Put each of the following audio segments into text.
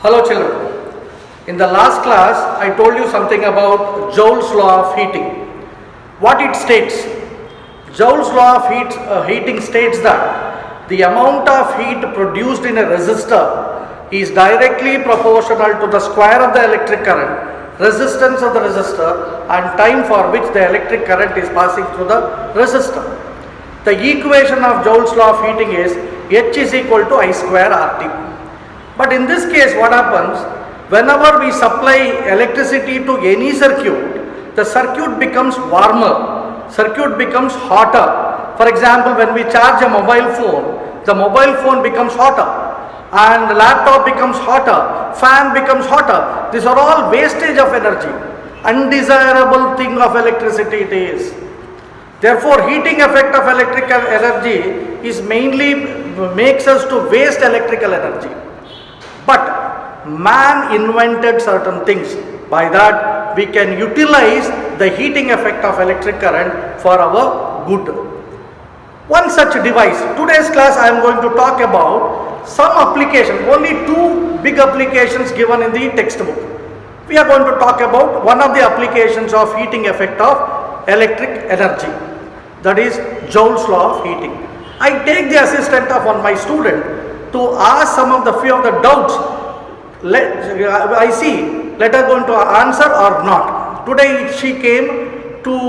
Hello children. In the last class, I told you something about Joule's law of heating. What it states? Joule's law of heating states that the amount of heat produced in a resistor is directly proportional to the square of the electric current, resistance of the resistor, and time for which the electric current is passing through the resistor. The equation of Joule's law of heating is H is equal to I square RT. But in this case, what happens? Whenever we supply electricity to any circuit, the circuit becomes warmer, circuit becomes hotter. For example, when we charge a mobile phone, the mobile phone becomes hotter, and the laptop becomes hotter, fan becomes hotter. These are all wastage of energy, undesirable thing of electricity it is. Therefore, heating effect of electrical energy is mainly makes us to waste electrical energy. But man invented certain things. By that, we can utilize the heating effect of electric current for our good. One such device. Today's class I am going to talk about some application. Only two big applications given in the textbook. We are going to talk about one of the applications of heating effect of electric energy. That is Joule's law of heating. I take the assistance of one my student to ask some of the few of the doubts. I see let her going to answer or not. Today she came to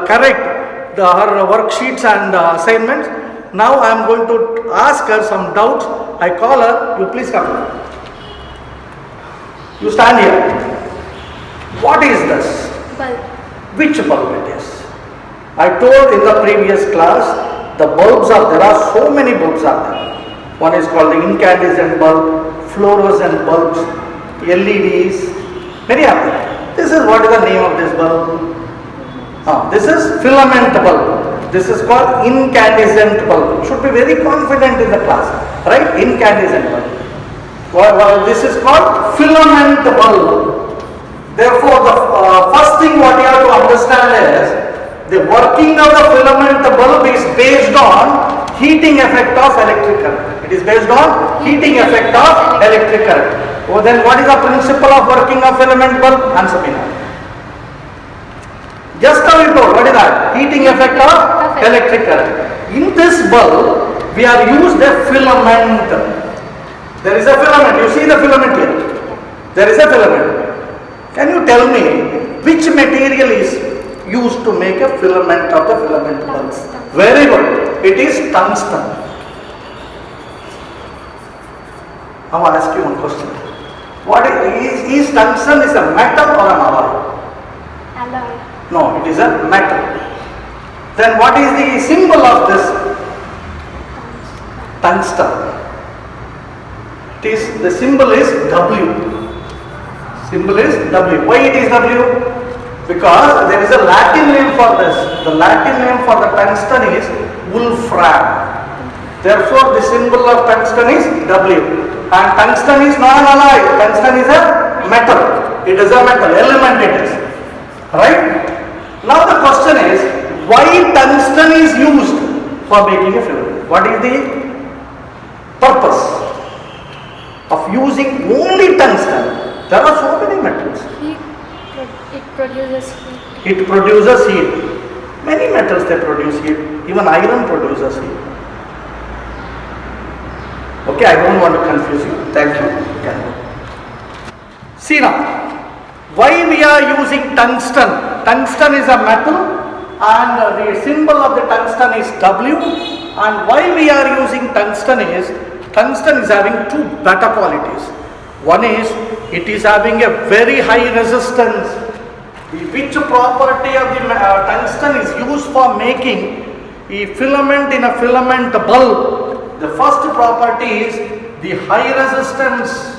correct her worksheets and assignments. Now I am going to ask her some doubts. I call her. You please come. You stand here. What is this? Bulb. Which bulb it is? I told in the previous class the bulbs there are so many bulbs are there. One is called the incandescent bulb, fluorescent bulbs, LEDs, many of them. This is what is the name of this bulb? This is filament bulb. This is called incandescent bulb. Should be very confident in the class, right? Incandescent bulb. This is called filament bulb. Therefore, the first thing what you have to understand is the working of the filament bulb is based on heating effect of electric current. It is based on heating effect of electric current. Oh, then what is the principle of working of filament bulb? Answer me now. Just now you told, what is that? Heating effect of electric current. In this bulb, we are used a filament. There is a filament. You see the filament here. There is a filament. Can you tell me which material is used to make a filament of the filament bulb? Very good. It is tungsten. I will ask you one question. What is tungsten is a metal or an alloy? Alloy. No, it is a metal. Then what is the symbol of this? Tungsten. The symbol is W. Symbol is W. Why it is W? Because there is a Latin name for this. The Latin name for the tungsten is wolfram. Therefore, the symbol of tungsten is W. And tungsten is not an alloy. Tungsten is a metal. It is a metal element. It is right. Now the question is, why tungsten is used for making a filament? What is the purpose of using only tungsten? There are so many metals. It produces heat. It produces heat. Many metals they produce heat. Even iron produces heat. Okay, I don't want to confuse you. Thank you. See now, why we are using tungsten? Tungsten is a metal and the symbol of the tungsten is W. And why we are using tungsten is having two better qualities. One is it is having a very high resistance. Which property of the tungsten is used for making a filament in a filament bulb? The first property is the high resistance.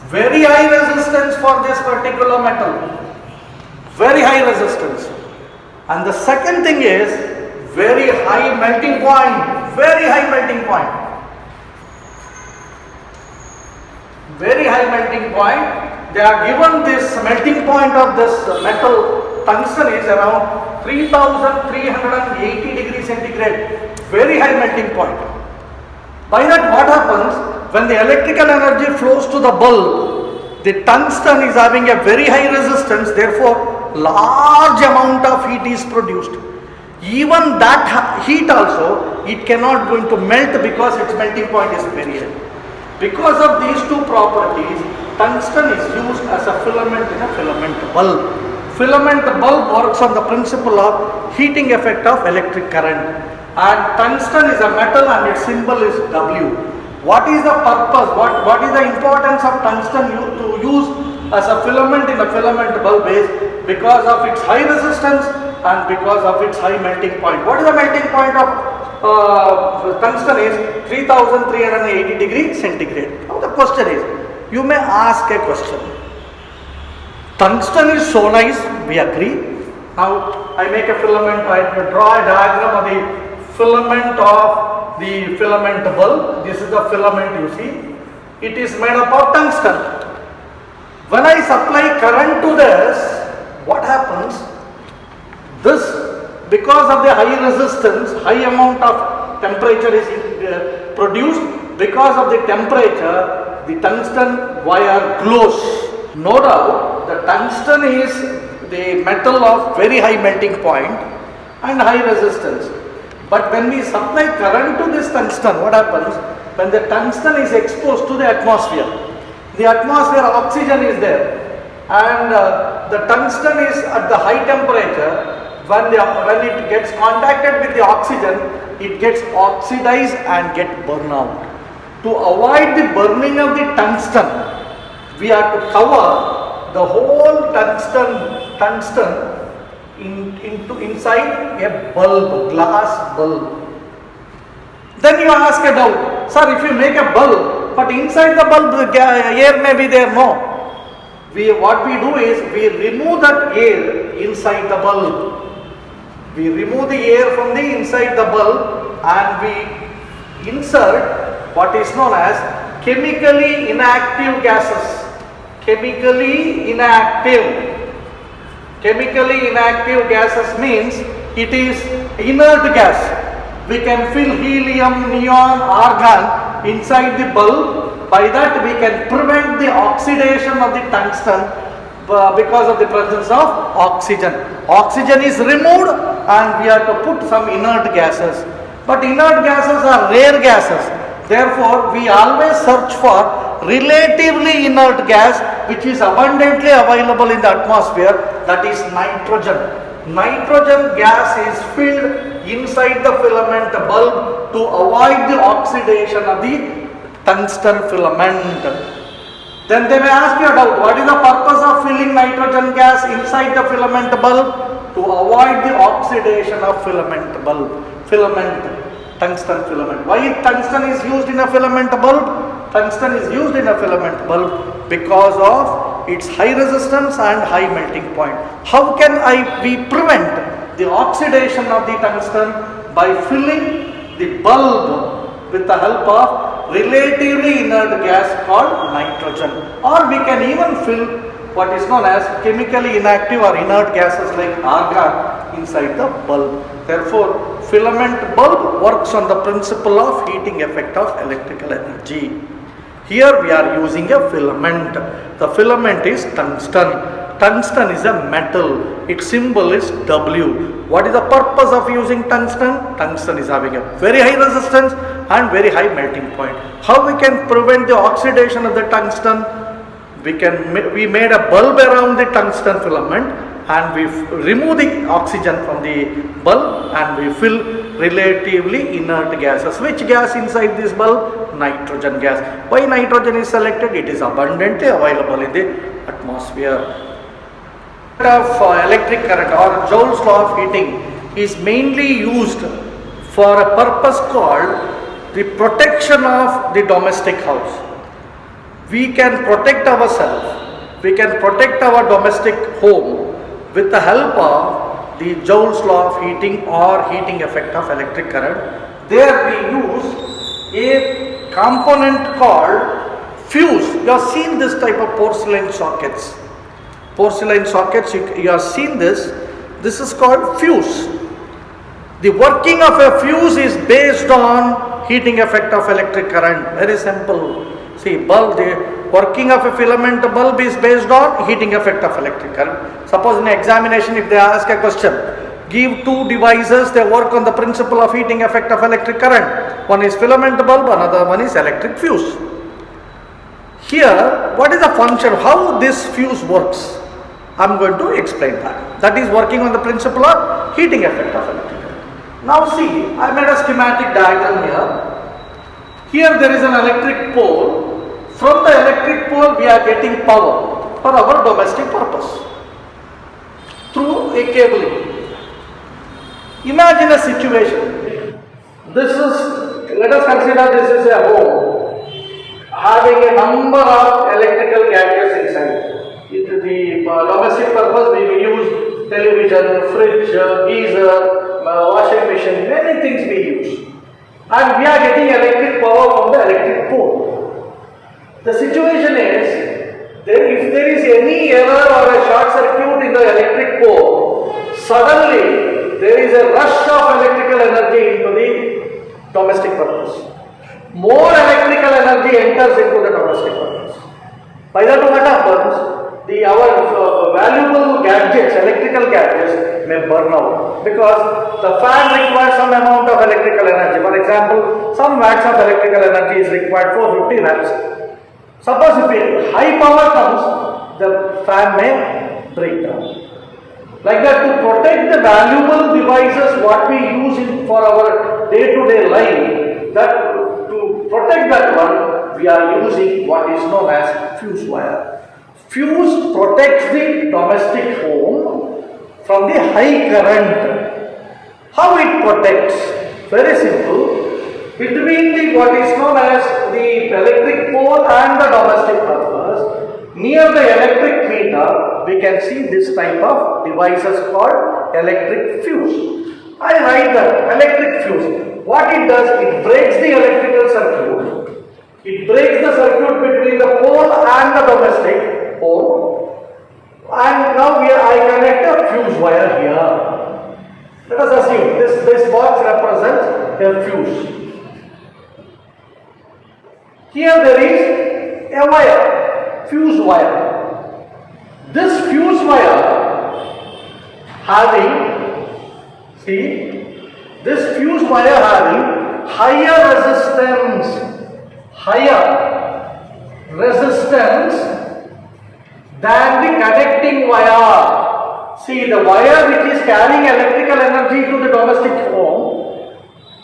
Very high resistance for this particular metal. Very high resistance. And the second thing is very high melting point. Very high melting point. Very high melting point. They are given this melting point of this metal tungsten is around 3380 degrees centigrade. Very high melting point. By that what happens? when the electrical energy flows to the bulb, the tungsten is having a very high resistance, therefore large amount of heat is produced. Even that heat also, it cannot going to melt because its melting point is very high. Because of these two properties, tungsten is used as a filament in a filament bulb. Filament bulb works on the principle of heating effect of electric current, and tungsten is a metal and its symbol is W. What is the purpose, what is the importance of tungsten to use as a filament in a filament bulb is because of its high resistance and because of its high melting point. What is the melting point of tungsten is 3380 degrees centigrade. Now the question is, you may ask a question. Tungsten is so nice, we agree. Now I make a filament, I draw a diagram of the filament of the filament bulb. This is the filament you see. It is made up of tungsten. When I supply current to this, what happens? This, because of the high resistance, high amount of temperature is produced. Because of the temperature, the tungsten wire glows. No doubt, the tungsten is the metal of very high melting point and high resistance. But when we supply current to this tungsten, what happens? When the tungsten is exposed to the atmosphere oxygen is there, and the tungsten is at the high temperature. When it gets contacted with the oxygen, it gets oxidized and get burned out. To avoid the burning of the tungsten, we have to cover the whole tungsten inside a bulb, glass bulb. Then you ask a doubt, sir, if you make a bulb, but inside the bulb the air may be there, no. What we do is, we remove that air inside the bulb. We remove the air from the inside the bulb and we insert what is known as chemically inactive gases. Chemically inactive gases means it is inert gas. We can fill helium, neon, argon inside the bulb. By that we can prevent the oxidation of the tungsten because of the presence of oxygen. Oxygen is removed and we have to put some inert gases. But inert gases are rare gases. Therefore, we always search for relatively inert gas which is abundantly available in the atmosphere, that is nitrogen. Nitrogen gas is filled inside the filament bulb to avoid the oxidation of the tungsten filament. Then they may ask you about what is the purpose of filling nitrogen gas inside the filament bulb? To avoid the oxidation of tungsten filament. Why tungsten is used in a filament bulb? Tungsten is used in a filament bulb because of its high resistance and high melting point. How can we prevent the oxidation of the tungsten? By filling the bulb with the help of relatively inert gas called nitrogen. Or we can even fill what is known as chemically inactive or inert gases like argon inside the bulb. Therefore, filament bulb works on the principle of heating effect of electrical energy. Here we are using a filament. The filament is tungsten. Tungsten is a metal. Its symbol is W. What is the purpose of using tungsten? Tungsten is having a very high resistance and very high melting point. How we can prevent the oxidation of the tungsten? We made a bulb around the tungsten filament and we remove the oxygen from the bulb and we fill relatively inert gases. Which gas inside this bulb? Nitrogen gas. Why nitrogen is selected? It is abundantly available in the atmosphere. Of electric current or Joule's law of heating is mainly used for a purpose called the protection of the domestic house. We can protect ourselves, we can protect our domestic home with the help of the Joule's law of heating or heating effect of electric current. There we use a component called fuse. You have seen this type of porcelain sockets. You have seen this. This is called fuse. The working of a fuse is based on heating effect of electric current. Very simple. See, bulb, the working of a filament bulb is based on heating effect of electric current. Suppose in examination, if they ask a question, give two devices, they work on the principle of heating effect of electric current. One is filament bulb, another one is electric fuse. Here, what is the function, how this fuse works? I am going to explain that. That is working on the principle of heating effect of electric current. Now see, I made a schematic diagram here. Here there is an electric pole. From the electric pole we are getting power for our domestic purpose through a cabling. Imagine a situation. This is, let us consider this is a home having a number of electrical gadgets inside. The domestic purpose we will use television, fridge, geyser, washing machine, many things we use. And we are getting electric power from the electric pole. The situation is, if there is any error or a short circuit in the electric pole, suddenly there is a rush of electrical energy into the domestic purpose. More electrical energy enters into the domestic purpose. By that what happens? Our valuable gadgets, electrical gadgets may burn out because the fan requires some amount of electrical energy. For example, some watts of electrical energy is required for 50 watts. Suppose if high power comes, the fan may break down. Like that, to protect the valuable devices what we use for our day-to-day life, that to protect that one, we are using what is known as fuse wire. Fuse protects the domestic home from the high current. How it protects? Very simple. Between the what is known as the electric pole and the domestic purpose, near the electric meter, we can see this type of devices called electric fuse. I write that electric fuse. What it does, it breaks the electrical circuit. It breaks the circuit between the pole and the domestic pole. And now I connect a fuse wire here. Let us assume this box represents a fuse. Here there is a wire, fuse wire. This fuse wire having, see, this fuse wire having higher resistance than the connecting wire. See, the wire which is carrying electrical energy to the domestic home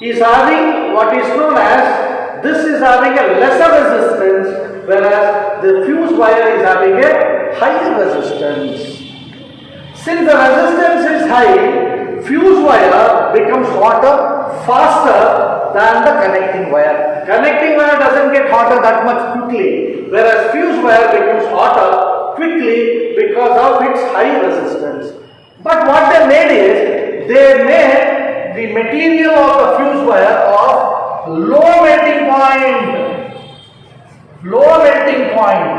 is having what is known as, this is having a lesser resistance, whereas the fuse wire is having a higher resistance. Since the resistance is high, fuse wire becomes hotter faster than the connecting wire. Connecting wire doesn't get hotter that much quickly, whereas fuse wire becomes hotter quickly because of its high resistance. But what they made is, they made the material of the fuse wire of low melting point. Low melting point.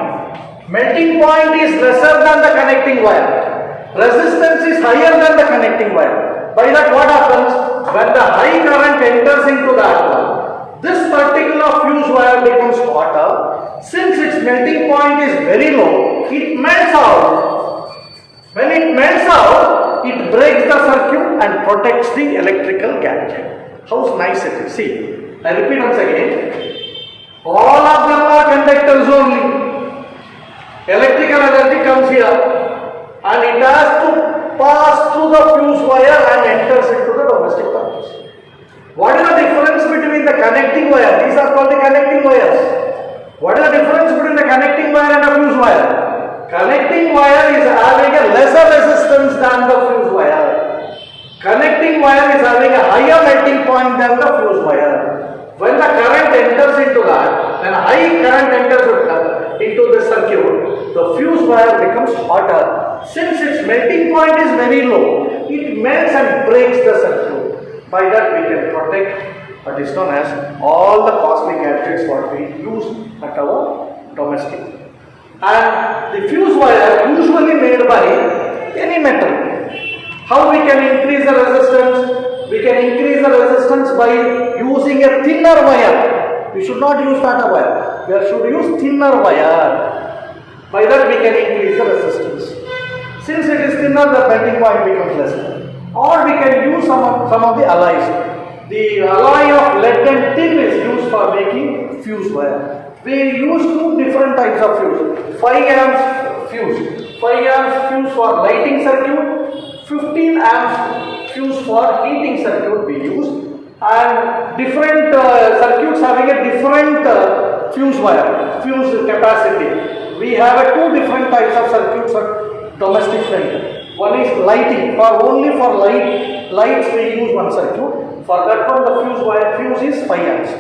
Melting point is lesser than the connecting wire. Resistance is higher than the connecting wire. By that what happens? When the high current enters into that one, this particular fuse wire becomes hotter. Since its melting point is very low, it melts out. When it melts out, it breaks the circuit and protects the electrical gadget. How nice it is. See. I repeat once again, all of them are conductors only. Electrical energy comes here and it has to pass through the fuse wire and enters into the domestic purpose. What is the difference between the connecting wire? These are called the connecting wires. What is the difference between the connecting wire and the fuse wire? Connecting wire is having a lesser resistance than the fuse wire. Connecting wire is having a higher melting point than the fuse wire. When the current enters into that, when high current enters into the circuit, the fuse wire becomes hotter. Since its melting point is very low, it melts and breaks the circuit. By that we can protect what is known as all the costly gadgets what we use at our domestic. And the fuse wire usually made by any metal. How we can increase the resistance? We can increase the resistance by using a thinner wire. We should not use fatter wire. We should use thinner wire. By that we can increase the resistance. Since it is thinner, the bending point becomes lesser. Or we can use some of the alloys. The alloy of lead and tin is used for making fuse wire. We use two different types of fuse. 5 amps fuse. 5 amps fuse for lighting circuit. 15 amps fuse for heating circuit we use. And different circuits having a different fuse wire, fuse capacity. We have two different types of circuits for domestic front. One is lighting. Only for lights we use one circuit. For that one the fuse is 5 amps.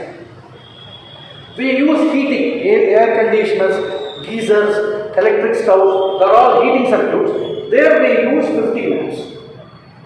We use heating, air conditioners, geysers, electric stoves, they are all heating circuits. There we use 15 amps.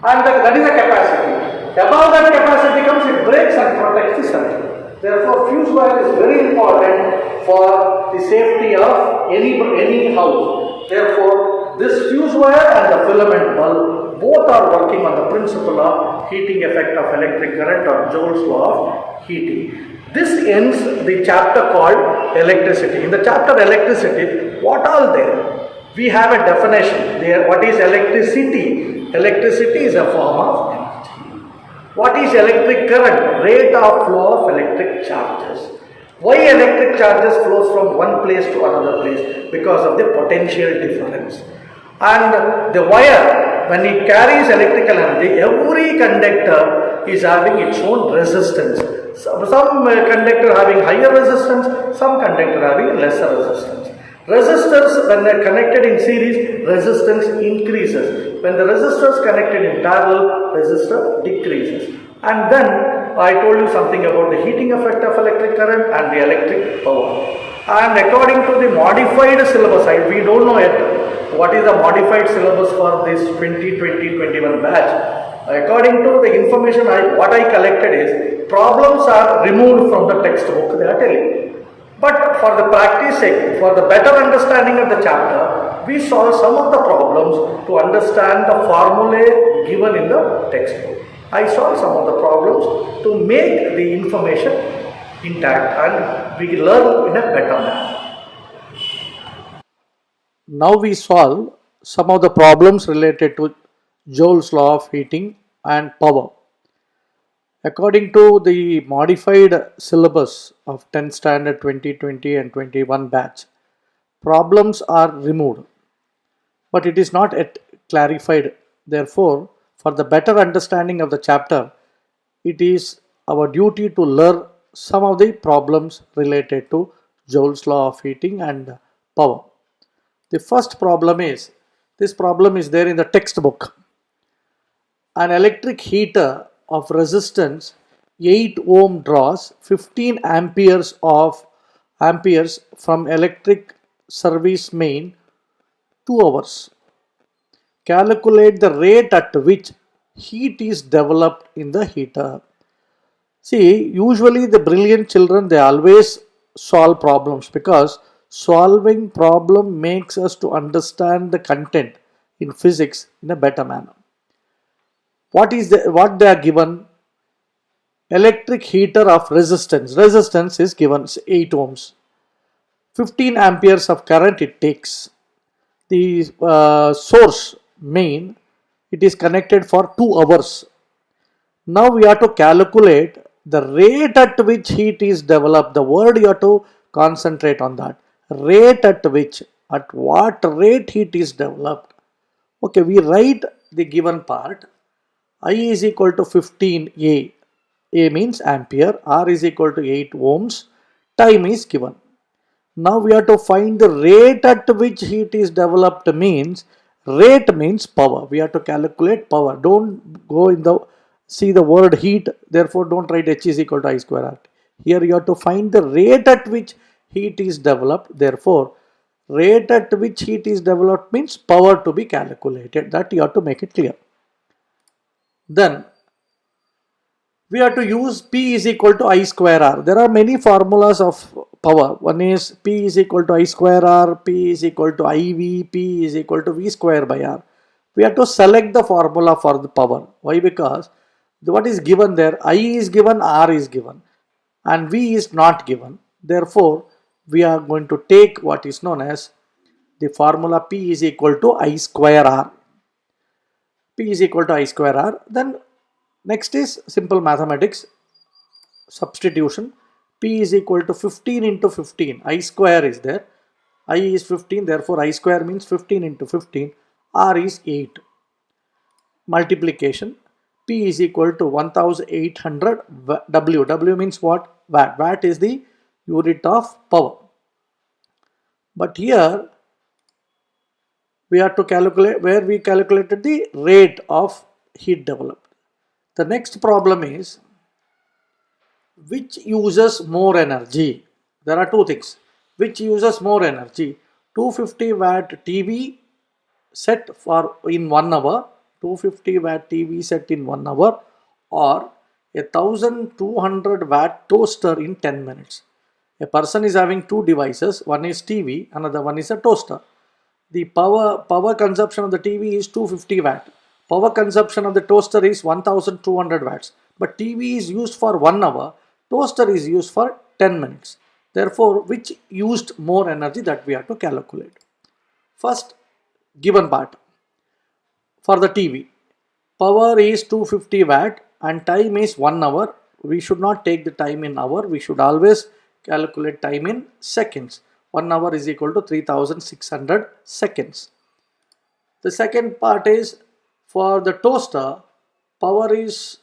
And that is the capacity. Above that capacity comes, it breaks and protects the circuit. Therefore, fuse wire is very important for the safety of any house. Therefore, this fuse wire and the filament bulb both are working on the principle of heating effect of electric current or Joule's law of heating. This ends the chapter called electricity. In the chapter electricity, what all there? We have a definition there. What is electricity? Electricity is a form of energy. What is electric current? Rate of flow of electric charges. Why electric charges flows from one place to another place? Because of the potential difference. And the wire, when it carries electrical energy, every conductor is having its own resistance. Some conductor having higher resistance, some conductor having lesser resistance. Resistors, when they are connected in series, resistance increases. When the resistors connected in parallel, resistor decreases. And then I told you something about the heating effect of electric current and the electric power. And according to the modified syllabus, we don't know yet what is the modified syllabus for this 2020-21 batch. According to the information what I collected is, problems are removed from the textbook, they are telling. But for the practice sake, for the better understanding of the chapter, we solve some of the problems to understand the formulae given in the textbook. I solved some of the problems to make the information intact and we learn in a better manner. Now we solve some of the problems related to Joule's law of heating and power. According to the modified syllabus of 10th standard 2020 and 21 batch, problems are removed, but it is not yet clarified. Therefore, for the better understanding of the chapter, it is our duty to learn some of the problems related to Joule's law of heating and power. The first problem is, this problem is there in the textbook. An electric heater of resistance 8 ohm draws 15 amperes from electric service main 2 hours. Calculate the rate at which heat is developed in the heater. See, usually the brilliant children, they always solve problems because solving problem makes us to understand the content in physics in a better manner. What they are given? Electric heater of resistance. Resistance is given 8 ohms. 15 amperes of current it takes. The source main, it is connected for 2 hours. Now we have to calculate the rate at which heat is developed. The word you have to concentrate on that. Rate at which, at what rate heat is developed. Okay, we write the given part. I is equal to 15 A. A means ampere. R is equal to 8 ohms. Time is given. Now we have to find the rate at which heat is developed means, rate means power. We have to calculate power. Don't go in the, see the word heat. Therefore don't write H is equal to I square R. Here you have to find the rate at which heat is developed. Therefore rate at which heat is developed means power to be calculated. That you have to make it clear. Then we have to use P is equal to I square R. There are many formulas of power. One is P is equal to I square R, P is equal to IV, P is equal to V square by R. We have to select the formula for the power. Why? Because What is given there? I is given, R is given, and V is not given. Therefore, we are going to take what is known as the formula P is equal to I square R. P is equal to I square R. Then next is simple mathematics, substitution. P is equal to 15 into 15. I square is there. I is 15, therefore I square means 15 into 15. R is 8. Multiplication. P is equal to 1800 W. W means what? Watt. Watt is the unit of power. But here we have to calculate where we calculated the rate of heat developed. The next problem is which uses more energy. There are two things. Which uses more energy? 250 watt TV set for in 1 hour, 250 watt TV set in 1 hour, or a 1200 watt toaster in 10 minutes. A person is having two devices, one is TV, another one is a toaster. The power consumption of the TV is 250 watt. Power consumption of the toaster is 1200 watts. But TV is used for 1 hour, toaster is used for 10 minutes. Therefore, which used more energy, that we have to calculate. First, given part. For the TV, power is 250 watt and time is 1 hour. We should not take the time in hour. We should always calculate time in seconds. 1 hour is equal to 3600 seconds. The second part is for the toaster, power is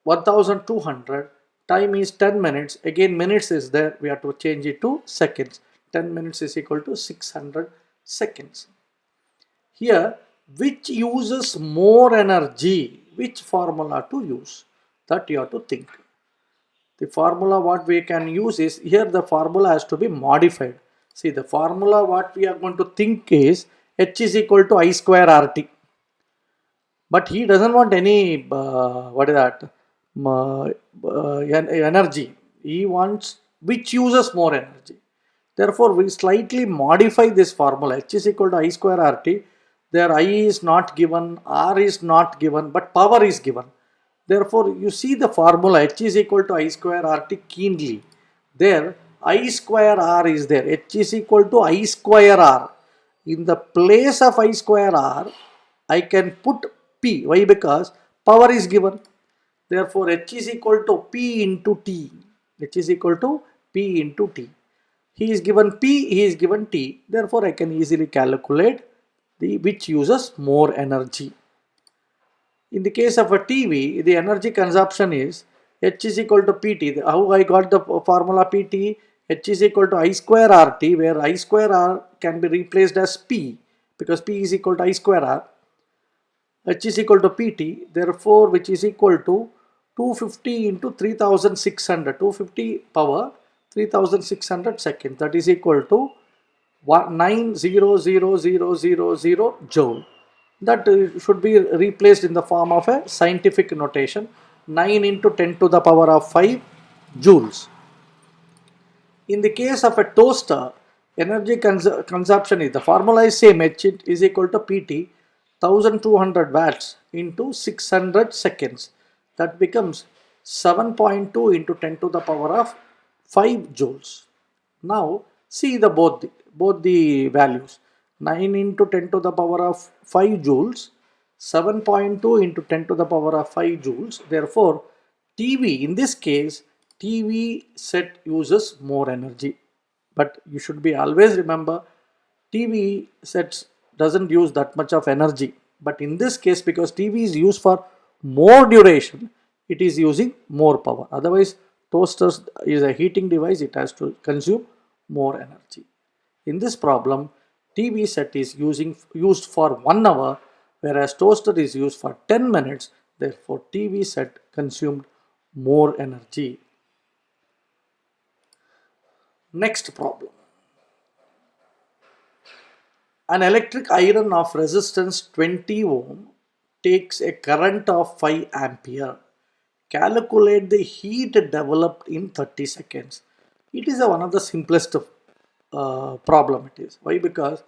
1200, time is 10 minutes. Again, minutes is there. We have to change it to seconds. 10 minutes is equal to 600 seconds. Here, which uses more energy? Which formula to use? That you have to think. The formula what we can use is, here the formula has to be modified. See, the formula what we are going to think is H is equal to I square RT. But he doesn't want any, what is that, energy. He wants which uses more energy. Therefore, we slightly modify this formula. H is equal to I square RT. There I is not given, R is not given, but power is given. Therefore, you see the formula H is equal to I square RT keenly. There I square R is there. H is equal to I square R. In the place of I square R, I can put P. Why? Because power is given. Therefore, H is equal to P into T. H is equal to P into T. He is given P, he is given T. Therefore, I can easily calculate which uses more energy. In the case of a TV, the energy consumption is H is equal to PT. How I got the formula PT? H is equal to I square RT, where I square R can be replaced as P, because P is equal to I square R. H is equal to PT, therefore, which is equal to 250 into 3600. 250 power, 3600 seconds. That is equal to 900,000 joule. That should be replaced in the form of a scientific notation. 9 into 10 to the power of 5 joules. In the case of a toaster, energy consumption is, the formula is same. H is equal to PT, 1200 watts into 600 seconds. That becomes 7.2 into 10 to the power of 5 joules. Now see the both the values. 9 into 10 to the power of 5 joules, 7.2 into 10 to the power of 5 joules. Therefore, TV, in this case, TV set uses more energy. But you should be always remember, TV sets doesn't use that much of energy. But in this case, because TV is used for more duration, it is using more power. Otherwise, toasters is a heating device, it has to consume more energy. In this problem, TV set is used for 1 hour, whereas toaster is used for 10 minutes. Therefore, TV set consumed more energy. Next problem. An electric iron of resistance 20 ohm takes a current of 5 ampere. Calculate the heat developed in 30 seconds. It is one of the simplest problem it is. Why? Because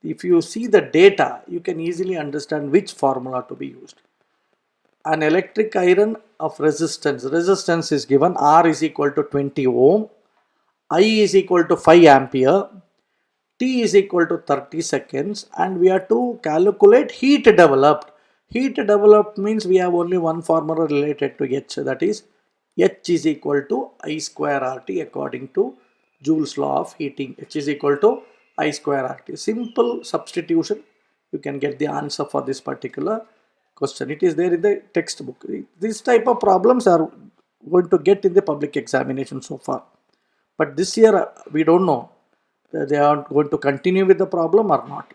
if you see the data, you can easily understand which formula to be used. an electric iron of resistance is given. R is equal to 20 ohm, I is equal to 5 ampere, T is equal to 30 seconds, and we are to calculate heat developed. Heat developed means we have only one formula related to H, that is H is equal to I square RT according to Joule's law of heating. H is equal to I square RT. Simple substitution, you can get the answer for this particular question. It is there in the textbook. These type of problems are going to get in the public examination so far. But this year we don't know they are going to continue with the problem or not.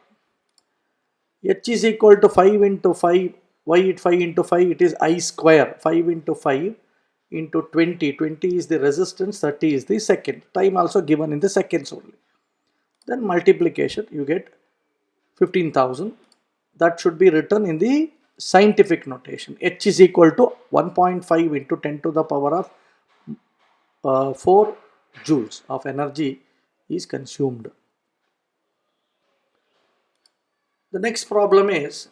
H is equal to 5 into 5. Why it 5 into 5? It is I square. 5 into 5 into 20. 20 is the resistance, 30 is the second. Time also given in the seconds only. Then multiplication, you get 15,000. That should be written in the scientific notation. H is equal to 1.5 into 10 to the power of 4 joules of energy is consumed. The next problem is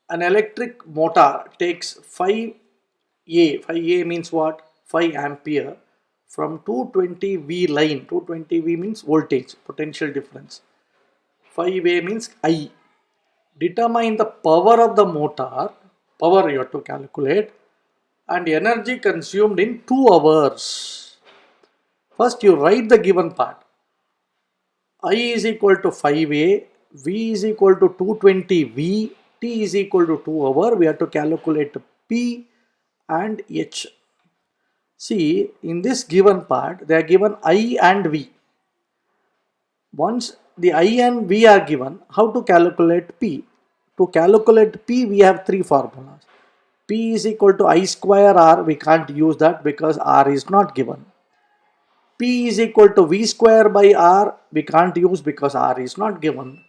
an electric motor takes 5A. 5A means what? 5 ampere from 220V line. 220V means voltage, potential difference. 5A means I. Determine the power of the motor. Power you have to calculate. And energy consumed in 2 hours. First you write the given part. I is equal to 5A, V is equal to 220V, T is equal to 2 hours. We have to calculate P and H. See, in this given part, they are given I and V. Once the I and V are given, how to calculate P? To calculate P, we have 3 formulas. P is equal to I square R. We can't use that because R is not given. P is equal to V square by R. We can't use because R is not given.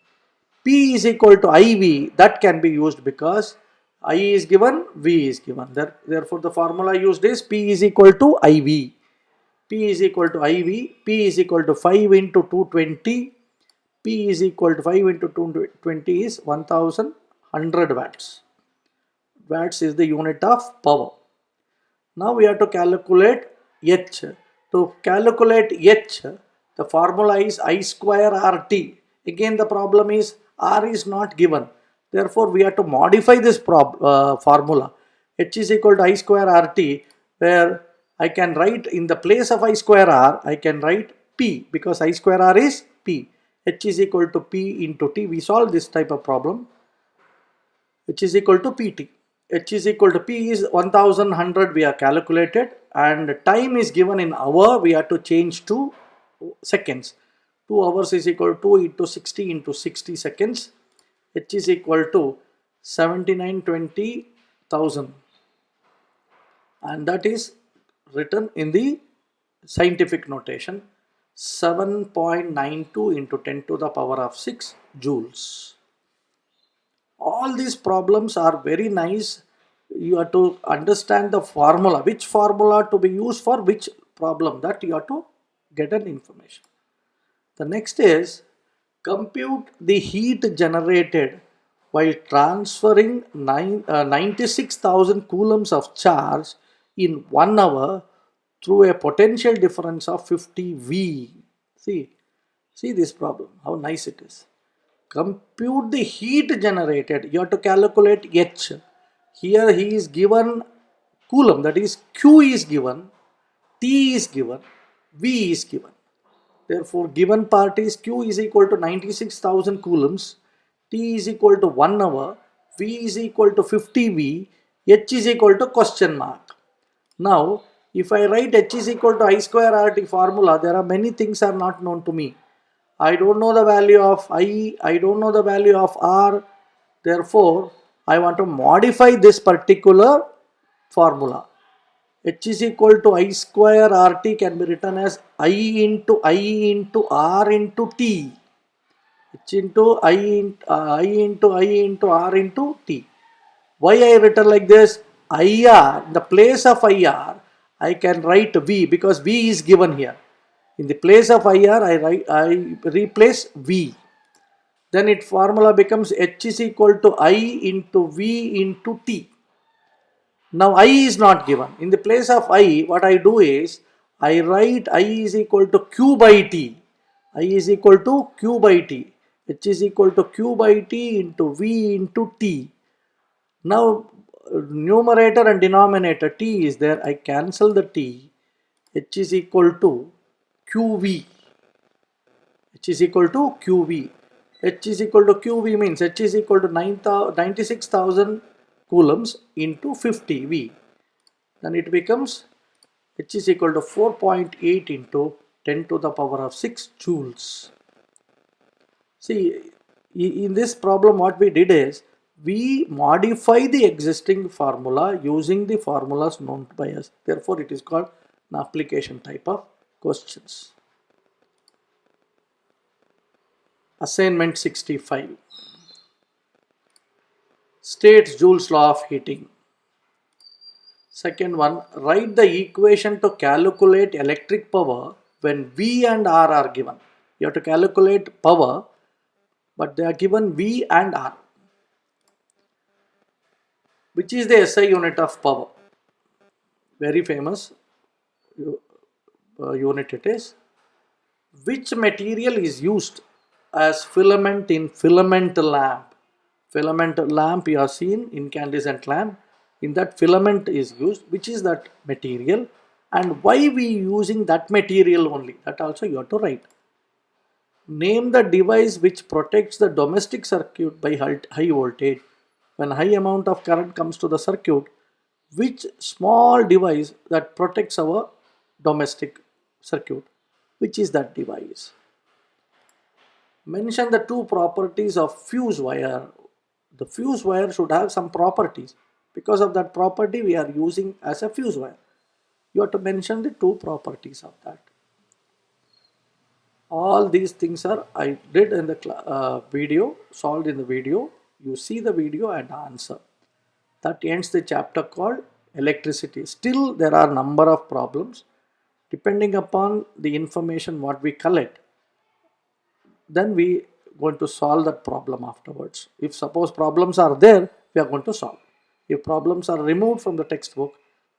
P is equal to IV. That can be used because I is given, V is given. Therefore, the formula used is P is equal to IV. P is equal to IV. P is equal to 5 into 220. P is equal to 5 into 220 is 1100 watts. Watts is the unit of power. Now we have to calculate H. To calculate H, the formula is I square RT. Again, the problem is R is not given. Therefore, we have to modify this formula. H is equal to I square RT, where I can write in the place of I square R, I can write P because I square R is P. H is equal to P into T. We solve this type of problem. H is equal to PT. H is equal to P is 1100 we are calculated, and time is given in hour. We have to change to seconds. 2 hours is equal to 2 into 60 into 60 seconds. H is equal to 7920,000, and that is written in the scientific notation 7.92 into 10 to the power of 6 joules. All these problems are very nice. You have to understand the formula, which formula to be used for which problem, that you have to get an information. The next is compute the heat generated while transferring 96,000 coulombs of charge in 1 hour through a potential difference of 50 V. See this problem, how nice it is. Compute the heat generated. You have to calculate H. Here he is given coulomb, that is Q is given, T is given, V is given. Therefore, given part is Q is equal to 96,000 coulombs, T is equal to 1 hour, V is equal to 50 V, H is equal to question mark. Now, if I write H is equal to I square RT formula, there are many things are not known to me. I don't know the value of I don't know the value of R. Therefore, I want to modify this particular formula. H is equal to I square RT can be written as I into R into T. H into I into R into T. Why I written like this? IR, in the place of IR, I can write V because V is given here. In the place of IR, I replace V. then its formula becomes H is equal to I into V into T. Now I is not given. In the place of I, what I do is, I write I is equal to Q by T. I is equal to Q by T. H is equal to Q by T into V into T. Now numerator and denominator T is there. I cancel the T. H is equal to QV. H is equal to QV. H is equal to QV means H is equal to 96,000 coulombs into 50 V. Then it becomes H is equal to 4.8 into 10 to the power of 6 joules. See, in this problem what we did is, we modify the existing formula using the formulas known by us. Therefore, it is called an application type of questions. Assignment 65. States Joule's law of heating. Second one, write the equation to calculate electric power when V and R are given. You have to calculate power, but they are given V and R. Which is the SI unit of power? Very famous unit it is. Which material is used as filament in filament lamp? Filament lamp you have seen, incandescent lamp. In that filament is used. Which is that material? And why we using that material only? That also you have to write. Name the device which protects the domestic circuit by high voltage. When high amount of current comes to the circuit, which small device that protects our domestic circuit? Which is that device? Mention the two properties of fuse wire. The fuse wire should have some properties. Because of that property we are using as a fuse wire. You have to mention the two properties of that. All these things are I did in the video, solved in the video. You see the video and answer. That ends the chapter called electricity. Still there are number of problems. Depending upon the information what we collect, then we going to solve that problem afterwards. If suppose problems are there, we are going to solve. If problems are removed from the textbook,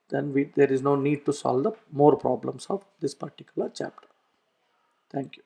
then there is no need to solve the more problems of this particular chapter. Thank you.